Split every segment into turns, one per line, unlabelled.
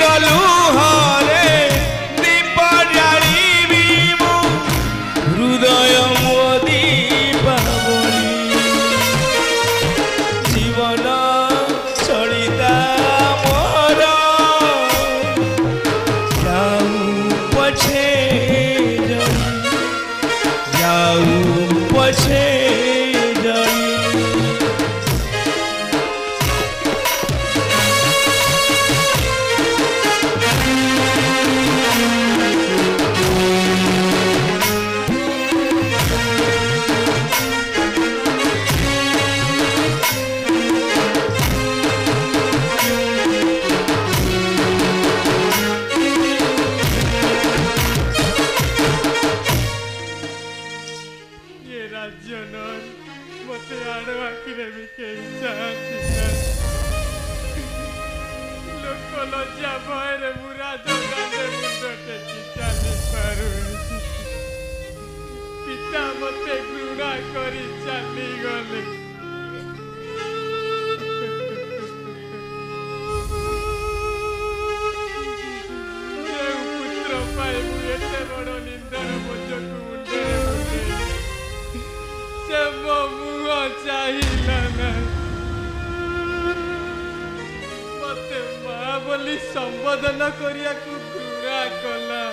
गलु हरे दीप जालिबी मो हृदय मो दीपावली जीवन चलिता मोर जाऊ पछे जाऊ पछे
पिता मते घृणा करी चली गले पुत्र पाए एते बड़ निंदर बोझकु मुंडे से मो मुह चाहिला ना मते मां बोली संबोधन करिया को घृणा कला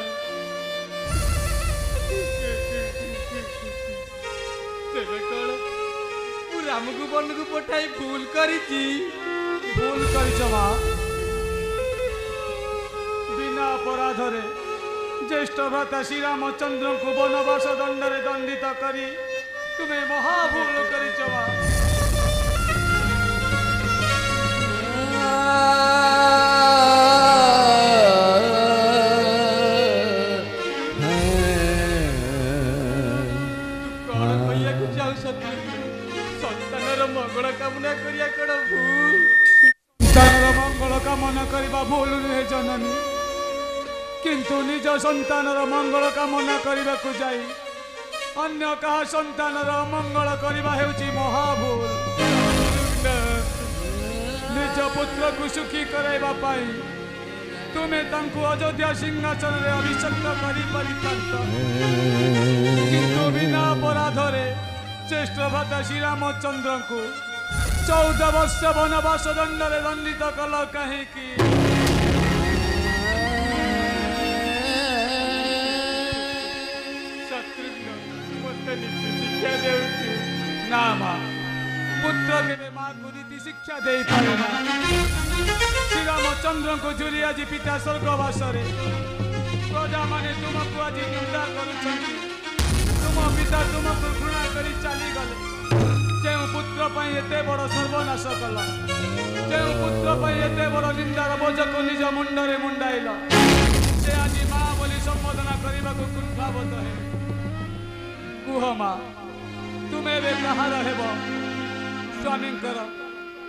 राम को बन को पठाई भूल करी बिना अपराध ज्येष्ठ भ्राता श्री रामचंद्र को वनवास दंडरे दंडित करी तुम्हें महाभूल करी मंगल कामना करिया कड़ भूल मंगल कामना करवा भूल नुहे जननी किंतु निज संतानर मंगल कामना करने को जाई अन्य कहा संतानर मंगल करवा हेउची महाभूल निज पुत्र को सुखी कराइबा पाई तुम्हें तांको अयोध्या सिंहासन रे अभिषेक करी परितांत किंतु बिना अपराध रे ज्येष्ठ भ्राता श्री रामचंद्र को 14 वर्ष वनवास दंडरे दंडित कल कहीं शिक्षा दे ना माँ पुत्र के माँ को नीति शिक्षा दे पारेना श्री रामचंद्र को जुरी आज पिता स्वर्गवास प्रजा माने तुमको आज निंदा करुछन तुम पिता तुमको घृणा करी चली गले जे पुत्र पाई एते बड़ सर्वनाश कल जे पुत्र पाई एते बड़ निंदार बोझ को निज मुंडरे मुंडाइल से आज माँ बोली संबोधना करने को कुंठाबोध है कुह माँ तुम्हें बे कहा हेब स्वामी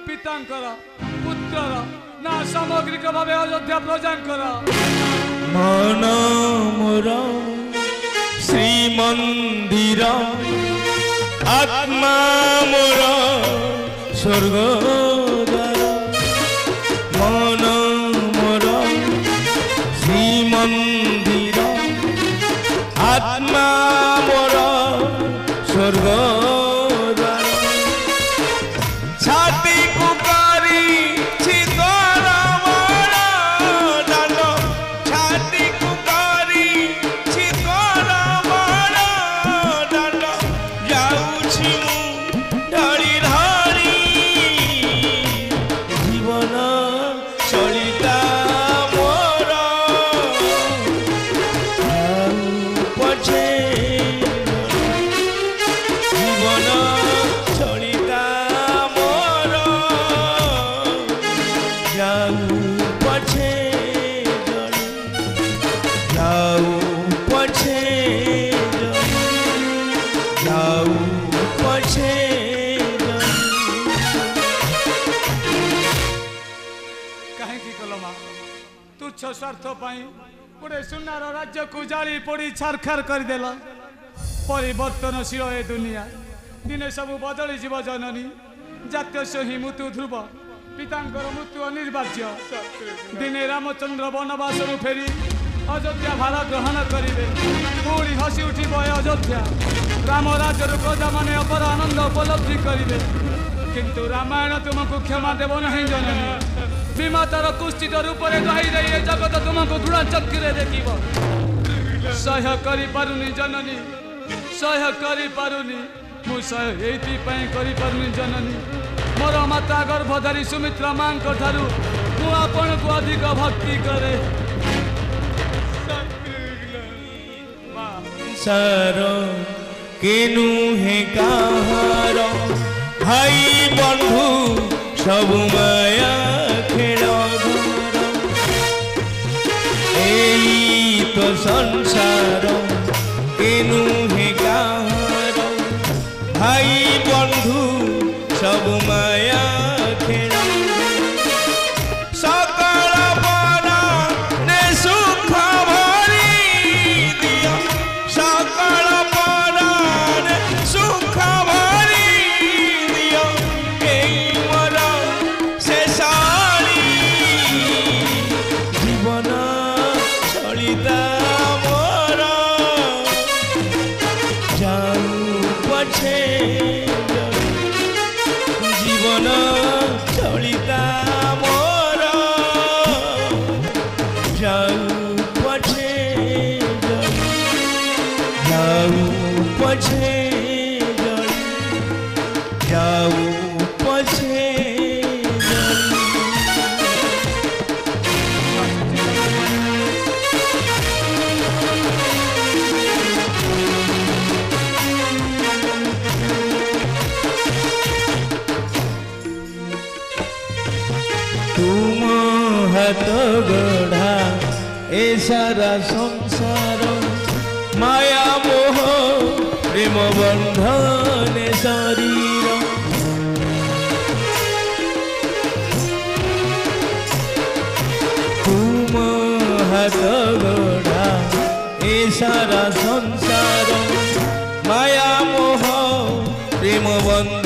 पितांकर पुत्रर ना सामग्रिक भाव अयोध्या प्रजांकर
मन मोर श्रीमंदिर आत्मा मोर स्वर्गद्वार मन मोर श्रीमंदिर आत्मा मोर स्वर्गद्वार छाती कुकारी छिद्र मोर दान छाती कुकारी छिद्र मोर दान जाऊछि मु धरी धरी जीवन चलिता मोर पछे जीवन चलिता मोर जाऊ पछे जाऊ पछे जाऊ पछे
कहीं की कलमा तुच्छ स्वार्थ पाई गोटे सुनार राज्य को जाली पड़ी छारखार करदेला परिवर्तनशील ए दुनिया दिने सब बदली जीव जननी जात्य ही मृत्यु ध्रुव ପିତାଙ୍କର ମୃତ୍ୟୁ ଅନିବାର୍ଯ୍ୟ। ଦିନେ ରାମଚନ୍ଦ୍ର ବନବାସରୁ ଫେରି ଅଯୋଧ୍ୟା ଭାର ଗ୍ରହଣ କରିବେ। ପୁଣି ହସି ଉଠିବ ଏ ଅଯୋଧ୍ୟା। ରାମ ରାଜ୍ୟରୁ ପ୍ରଜାମାନେ ଅପର ଆନନ୍ଦ ଉପଲବ୍ଧି କରିବେ। କିନ୍ତୁ ରାମାୟଣ ତୁମକୁ କ୍ଷମା ଦେବ ନାହିଁ ଜନନୀ। ବିମାତାର କୁଷ୍ଠିତ ରୂପରେ ଦହାଇ ଦେଇ ଏ ଜଗତ ତୁମକୁ ଘୃଣା ଚକ୍ଷୁରେ ଦେଖିବ। ସହ୍ୟ କରିପାରୁନି ଜନନୀ, ସହ୍ୟ କରିପାରୁନି। ମୁଁ ସହ୍ୟ ଏଇଥିପାଇଁ କରିପାରୁନି ଜନନୀ, ମୋର ମାତା ଗର୍ଭଧାରୀ ସୁମିତ୍ରା ମାଙ୍କ ଠାରୁ ମୁଁ ଆପଣଙ୍କୁ ଅଧିକ ଭକ୍ତି କରେ।
ସାର କେନୁ হে কাহার ভাই বন্ধু সবু মায়া খেল ঘর এই তো সংসার কেনু হে কাহার ভাই বন্ধু সবু মায়া খেল সকল বনে সুখ ভরি দিও সকল বনে সুখ ভরি দিও এই মোর শেষারি জীবন চলিতা মোর যাও পছে জীবন চলিতা মোর যাও পছে যাও পছে যাও পছে तुम हाथ गढ़ा ए सारा संसार माया मोह प्रेम बंधन शरीर तुम हाथ गढ़ा ए सारा संसार माया मोह प्रेम बंधन